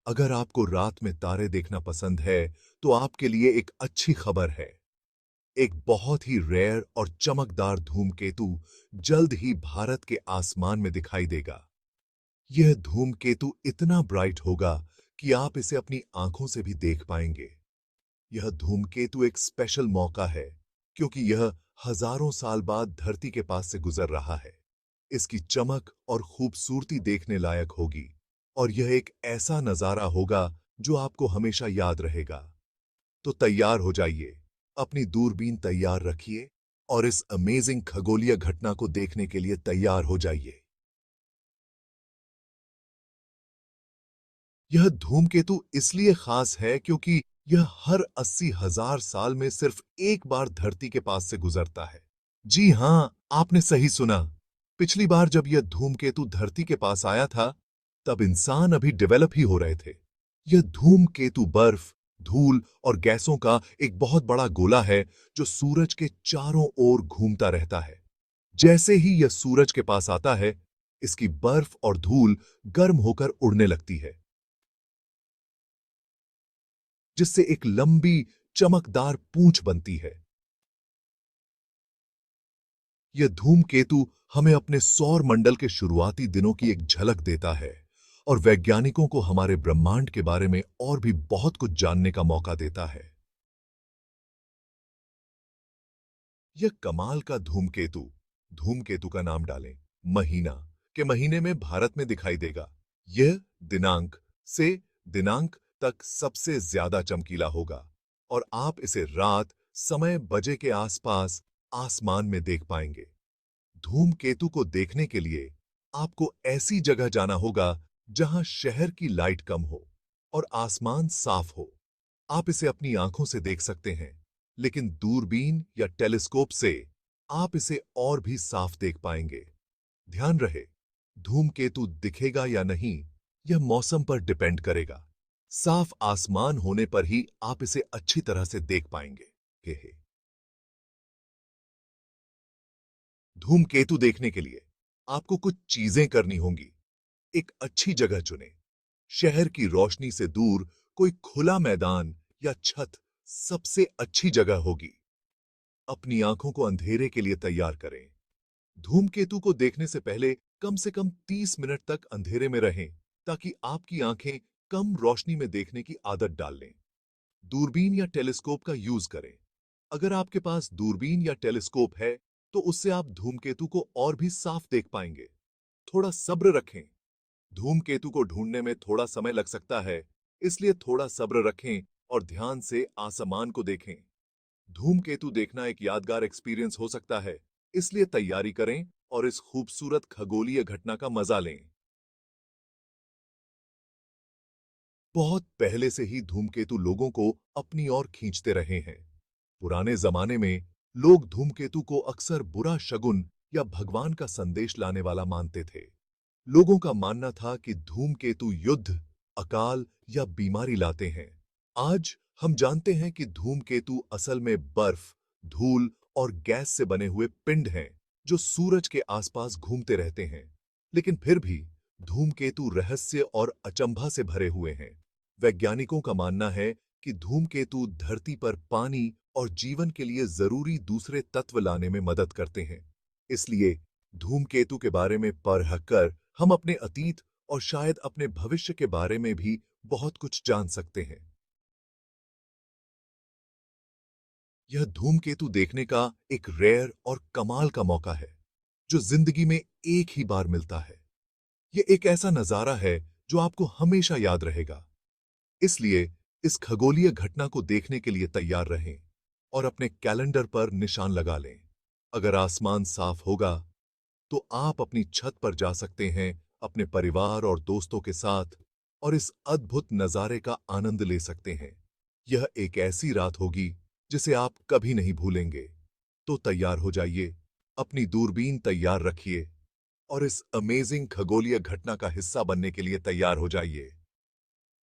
अगर आपको रात में तारे देखना पसंद है, तो आपके लिए एक अच्छी खबर है। एक बहुत ही रेयर और चमकदार धूमकेतु जल्द ही भारत के आसमान में दिखाई देगा। यह धूमकेतु इतना ब्राइट होगा कि आप इसे अपनी आंखों से भी देख पाएंगे। यह धूमकेतु एक स्पेशल मौका है, क्योंकि यह हजारों साल बाद धरती के पास से गुजर रहा है। इसकी चमक और खूबसूरती देखने लायक होगी, और यह एक ऐसा नजारा होगा जो आपको हमेशा याद रहेगा। तो तैयार हो जाइए, अपनी दूरबीन तैयार रखिए और इस अमेजिंग खगोलीय घटना को देखने के लिए तैयार हो जाइए। यह धूमकेतु इसलिए खास है क्योंकि यह हर 80,000 साल में सिर्फ एक बार धरती के पास से गुजरता है। जी हां, आपने सही सुना। पिछली बार जब यह धूमकेतु धरती के पास आया था, तब इंसान अभी डेवलप ही हो रहे थे। यह धूमकेतु बर्फ, धूल और गैसों का एक बहुत बड़ा गोला है जो सूरज के चारों ओर घूमता रहता है। जैसे ही यह सूरज के पास आता है, इसकी बर्फ और धूल गर्म होकर उड़ने लगती है, जिससे एक लंबी, चमकदार पूंछ बनती है। यह धूमकेतु हमें अपने सौर मंडल के शुरुआती दिनों की एक झलक देता है और वैज्ञानिकों को हमारे ब्रह्मांड के बारे में और भी बहुत कुछ जानने का मौका देता है। यह कमाल का धूमकेतु, धूमकेतु का नाम डालें, महीना के महीने में भारत में दिखाई देगा। यह दिनांक से दिनांक तक सबसे ज्यादा चमकीला होगा, और आप इसे रात समय बजे के आसपास आसमान में देख पाएंगे। धूमकेतु को देखने के लिए आपको ऐसी जगह जाना होगा जहां शहर की लाइट कम हो और आसमान साफ हो। आप इसे अपनी आंखों से देख सकते हैं, लेकिन दूरबीन या टेलीस्कोप से आप इसे और भी साफ देख पाएंगे। ध्यान रहे, धूमकेतु दिखेगा या नहीं, यह मौसम पर डिपेंड करेगा। साफ आसमान होने पर ही आप इसे अच्छी तरह से देख पाएंगे। धूमकेतु देखने के लिए आपको कुछ चीजें करनी होंगी। एक अच्छी जगह चुनें। शहर की रोशनी से दूर कोई खुला मैदान या छत सबसे अच्छी जगह होगी। अपनी आंखों को अंधेरे के लिए तैयार करें। धूमकेतु को देखने से कम 30 मिनट तक अंधेरे में रहें, ताकि आपकी आंखें कम रोशनी में देखने की आदत डाल लें। दूरबीन या टेलीस्कोप का यूज करें। अगर आपके पास दूरबीन या टेलीस्कोप है, तो उससे आप धूमकेतु को और भी साफ देख पाएंगे। थोड़ा सब्र रखें। धूमकेतु को ढूंढने में थोड़ा समय लग सकता है, इसलिए थोड़ा सब्र रखें और ध्यान से आसमान को देखें। धूमकेतु देखना एक यादगार एक्सपीरियंस हो सकता है, इसलिए तैयारी करें और इस खूबसूरत खगोलीय घटना का मजा लें। बहुत पहले से ही धूमकेतु लोगों को अपनी ओर खींचते रहे हैं। पुराने जमाने में लोग धूमकेतु को अक्सर बुरा शगुन या भगवान का संदेश लाने वाला मानते थे। लोगों का मानना था कि धूमकेतु युद्ध, अकाल या बीमारी लाते हैं। आज हम जानते हैं कि धूमकेतु असल में बर्फ, धूल और गैस से बने हुए पिंड हैं, जो सूरज के आसपास घूमते रहते हैं। लेकिन फिर भी धूमकेतु रहस्य और अचंभा से भरे हुए हैं। वैज्ञानिकों का मानना है कि धूमकेतु धरती पर पानी और जीवन के लिए जरूरी दूसरे तत्व लाने में मदद करते हैं। इसलिए धूमकेतु के बारे में पढ़ कर हम अपने अतीत और शायद अपने भविष्य के बारे में भी बहुत कुछ जान सकते हैं। यह धूमकेतु देखने का एक रेयर और कमाल का मौका है, जो जिंदगी में एक ही बार मिलता है। यह एक ऐसा नजारा है जो आपको हमेशा याद रहेगा। इसलिए इस खगोलीय घटना को देखने के लिए तैयार रहें और अपने कैलेंडर पर निशान लगा लें। अगर आसमान साफ होगा, तो आप अपनी छत पर जा सकते हैं अपने परिवार और दोस्तों के साथ, और इस अद्भुत नजारे का आनंद ले सकते हैं। यह एक ऐसी रात होगी जिसे आप कभी नहीं भूलेंगे। तो तैयार हो जाइए, अपनी दूरबीन तैयार रखिए और इस अमेजिंग खगोलीय घटना का हिस्सा बनने के लिए तैयार हो जाइए।